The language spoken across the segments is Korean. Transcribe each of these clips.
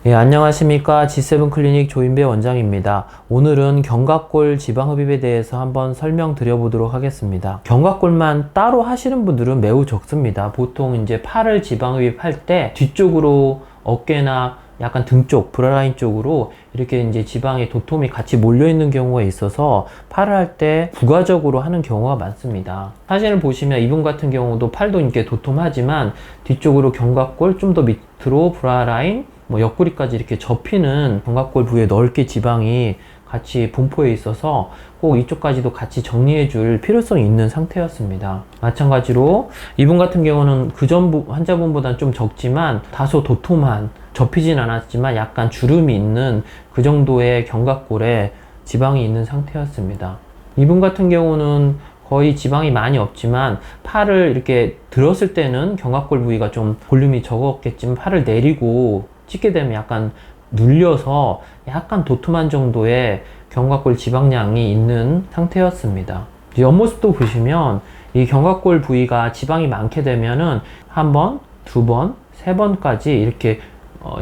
예, 안녕하십니까. G7 클리닉 조인배 원장입니다. 오늘은 견갑골 지방흡입에 대해서 한번 설명드려 보도록 하겠습니다. 견갑골만 따로 하시는 분들은 매우 적습니다. 보통 이제 팔을 지방흡입할 때 뒤쪽으로 어깨나 약간 등 쪽, 브라라인 쪽으로 이렇게 이제 지방의 도톰이 같이 몰려 있는 경우가 있어서 팔을 할 때 부가적으로 하는 경우가 많습니다. 사진을 보시면 이분 같은 경우도 팔도 이렇게 도톰하지만 뒤쪽으로 견갑골 좀 더 밑으로 브라라인, 옆구리까지 이렇게 접히는 견갑골 부위에 넓게 지방이 같이 분포해 있어서 꼭 이쪽까지도 같이 정리해 줄 필요성이 있는 상태였습니다. 마찬가지로 이분 같은 경우는 그전 환자분보다는 좀 적지만 다소 도톰한, 접히진 않았지만 약간 주름이 있는 그 정도의 견갑골에 지방이 있는 상태였습니다. 이분 같은 경우는 거의 지방이 많이 없지만 팔을 이렇게 들었을 때는 견갑골 부위가 좀 볼륨이 적었겠지만 팔을 내리고 찍게 되면 약간 눌려서 약간 도톰한 정도의 견갑골 지방량이 있는 상태였습니다. 옆모습도 보시면 이 견갑골 부위가 지방이 많게 되면은 한 번, 두 번, 세 번까지 이렇게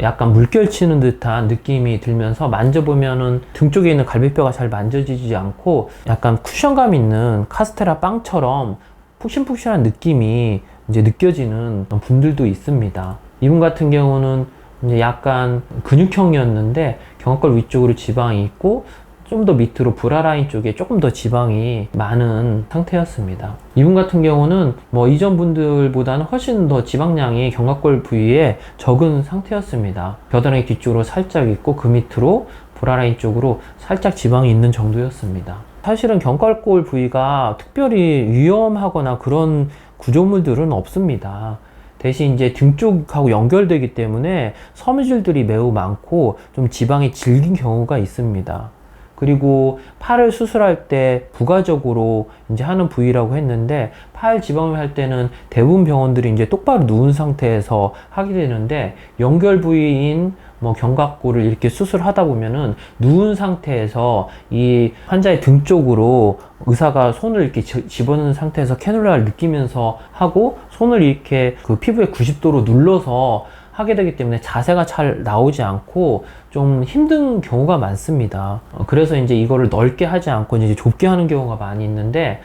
약간 물결치는 듯한 느낌이 들면서 만져보면은 등 쪽에 있는 갈비뼈가 잘 만져지지 않고 약간 쿠션감 있는 카스테라 빵처럼 푹신푹신한 느낌이 이제 느껴지는 분들도 있습니다. 이분 같은 경우는 이제 약간 근육형이었는데 견갑골 위쪽으로 지방이 있고 좀 더 밑으로 브라라인 쪽에 조금 더 지방이 많은 상태였습니다. 이분 같은 경우는 이전 분들보다는 훨씬 더 지방량이 견갑골 부위에 적은 상태였습니다. 겨드랑이 뒤쪽으로 살짝 있고 그 밑으로 브라라인 쪽으로 살짝 지방이 있는 정도였습니다. 사실은 견갑골 부위가 특별히 위험하거나 그런 구조물들은 없습니다. 대신 이제 등 쪽하고 연결되기 때문에 섬유질들이 매우 많고 좀 지방이 질긴 경우가 있습니다. 그리고 팔을 수술할 때 부가적으로 이제 하는 부위라고 했는데 팔 지방을 할 때는 대부분 병원들이 이제 똑바로 누운 상태에서 하게 되는데 연결 부위인 견갑골을 이렇게 수술하다 보면은 누운 상태에서 이 환자의 등 쪽으로 의사가 손을 이렇게 집어넣는 상태에서 캐놀라를 느끼면서 하고 손을 이렇게 그 피부에 90도로 눌러서 하게 되기 때문에 자세가 잘 나오지 않고 좀 힘든 경우가 많습니다. 그래서 이제 이거를 넓게 하지 않고 이제 좁게 하는 경우가 많이 있는데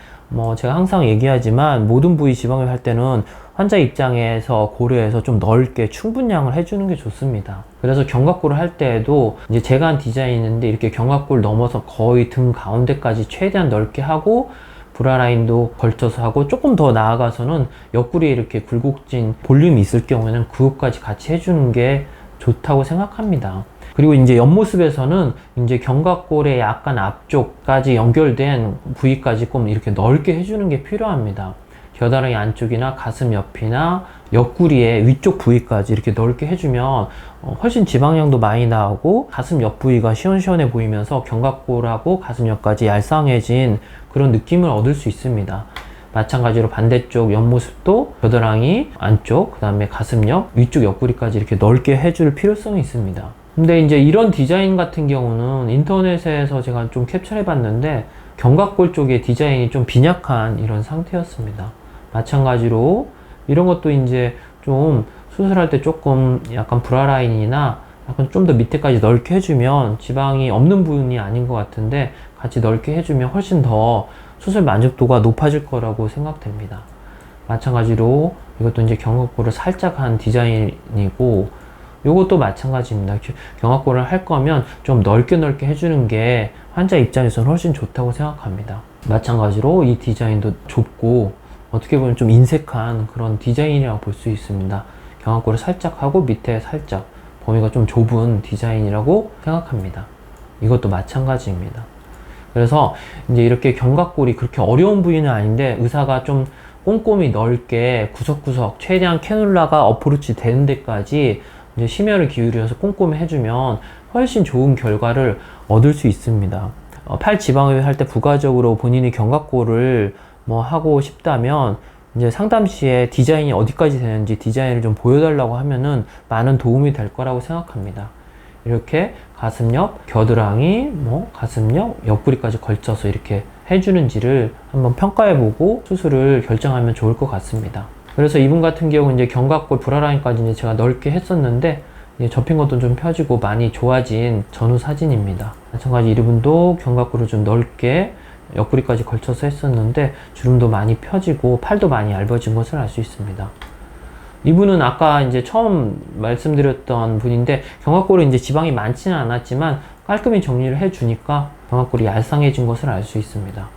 제가 항상 얘기하지만 모든 부위 지방을 할 때는 환자 입장에서 고려해서 좀 넓게 충분량을 해주는 게 좋습니다. 그래서 견갑골을 할 때에도 이제 제가 한 디자인인데 이렇게 견갑골 넘어서 거의 등 가운데까지 최대한 넓게 하고 브라라인도 걸쳐서 하고 조금 더 나아가서는 옆구리에 이렇게 굴곡진 볼륨이 있을 경우에는 그것까지 같이 해주는 게 좋다고 생각합니다. 그리고 이제 옆모습에서는 이제 견갑골의 약간 앞쪽까지 연결된 부위까지 꼭 이렇게 넓게 해주는 게 필요합니다. 겨드랑이 안쪽이나 가슴 옆이나 옆구리의 위쪽 부위까지 이렇게 넓게 해주면 훨씬 지방량도 많이 나오고 가슴 옆 부위가 시원시원해 보이면서 견갑골하고 가슴 옆까지 얄쌍해진 그런 느낌을 얻을 수 있습니다. 마찬가지로 반대쪽 옆모습도 겨드랑이 안쪽, 그 다음에 가슴 옆, 위쪽 옆구리까지 이렇게 넓게 해줄 필요성이 있습니다. 근데 이제 이런 디자인 같은 경우는 인터넷에서 제가 좀 캡처해 봤는데 견갑골 쪽의 디자인이 좀 빈약한 이런 상태였습니다. 마찬가지로 이런 것도 이제 좀 수술할 때 조금 약간 브라라인이나 약간 좀 더 밑에까지 넓게 해주면 지방이 없는 부분이 아닌 것 같은데 같이 넓게 해주면 훨씬 더 수술 만족도가 높아질 거라고 생각됩니다. 마찬가지로 이것도 이제 견갑골을 살짝 한 디자인이고 이것도 마찬가지입니다. 견갑골을 할 거면 좀 넓게 해주는 게 환자 입장에서는 훨씬 좋다고 생각합니다. 마찬가지로 이 디자인도 좁고 어떻게 보면 좀 인색한 그런 디자인이라고 볼 수 있습니다. 견갑골을 살짝 하고 밑에 살짝 범위가 좀 좁은 디자인이라고 생각합니다. 이것도 마찬가지입니다. 그래서 이제 이렇게 견갑골이 그렇게 어려운 부위는 아닌데 의사가 좀 꼼꼼히 넓게 구석구석 최대한 캐놀라가 어프로치 되는 데까지 이제 심혈을 기울여서 꼼꼼히 해주면 훨씬 좋은 결과를 얻을 수 있습니다. 팔 지방흡입 할 때 부가적으로 본인이 견갑골을 하고 싶다면 이제 상담 시에 디자인이 어디까지 되는지 디자인을 좀 보여달라고 하면은 많은 도움이 될 거라고 생각합니다. 이렇게 가슴 옆, 겨드랑이, 가슴 옆, 옆구리까지 걸쳐서 이렇게 해주는지를 한번 평가해보고 수술을 결정하면 좋을 것 같습니다. 그래서 이분 같은 경우 이제 견갑골 브라라인까지 이제 제가 넓게 했었는데 접힌 것도 좀 펴지고 많이 좋아진 전후 사진입니다. 마찬가지 이분도 견갑골을 좀 넓게 옆구리까지 걸쳐서 했었는데 주름도 많이 펴지고 팔도 많이 얇아진 것을 알 수 있습니다. 이분은 아까 이제 처음 말씀드렸던 분인데 견갑골에 이제 지방이 많지는 않았지만 깔끔히 정리를 해주니까 견갑골이 얄쌍해진 것을 알 수 있습니다.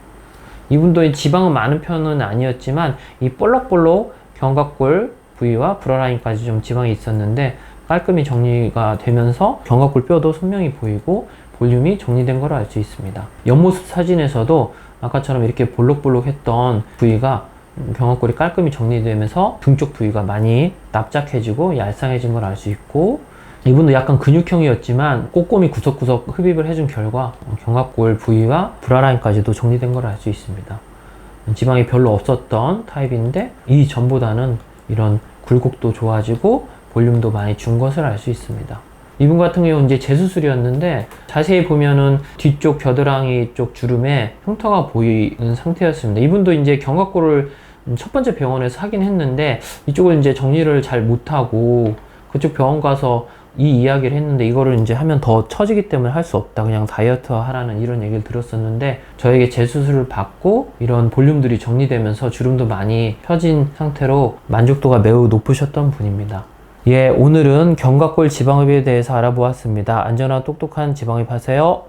이분도 지방은 많은 편은 아니었지만 이 볼록볼록 견갑골 부위와 브라라인까지 좀 지방이 있었는데 깔끔히 정리가 되면서 견갑골 뼈도 선명히 보이고 볼륨이 정리된 걸 알 수 있습니다. 옆모습 사진에서도 아까처럼 이렇게 볼록볼록했던 부위가 견갑골이 깔끔히 정리되면서 등 쪽 부위가 많이 납작해지고 얄쌍해진 걸 알 수 있고, 이분도 약간 근육형이었지만 꼼꼼히 구석구석 흡입을 해준 결과 견갑골 부위와 브라라인까지도 정리된 걸 알 수 있습니다. 지방이 별로 없었던 타입인데 이전보다는 이런 굴곡도 좋아지고 볼륨도 많이 준 것을 알 수 있습니다. 이분 같은 경우는 이제 재수술이었는데 자세히 보면은 뒤쪽 겨드랑이 쪽 주름에 흉터가 보이는 상태였습니다. 이분도 이제 견갑골을 첫 번째 병원에서 하긴 했는데 이쪽을 이제 정리를 잘 못하고 그쪽 병원 가서 이 이야기를 했는데 이거를 이제 하면 더 처지기 때문에 할 수 없다, 그냥 다이어트 하라는 이런 얘기를 들었었는데 저에게 재수술을 받고 이런 볼륨들이 정리되면서 주름도 많이 펴진 상태로 만족도가 매우 높으셨던 분입니다. 예, 오늘은 견갑골 지방흡입에 대해서 알아보았습니다. 안전한 똑똑한 지방흡입 하세요.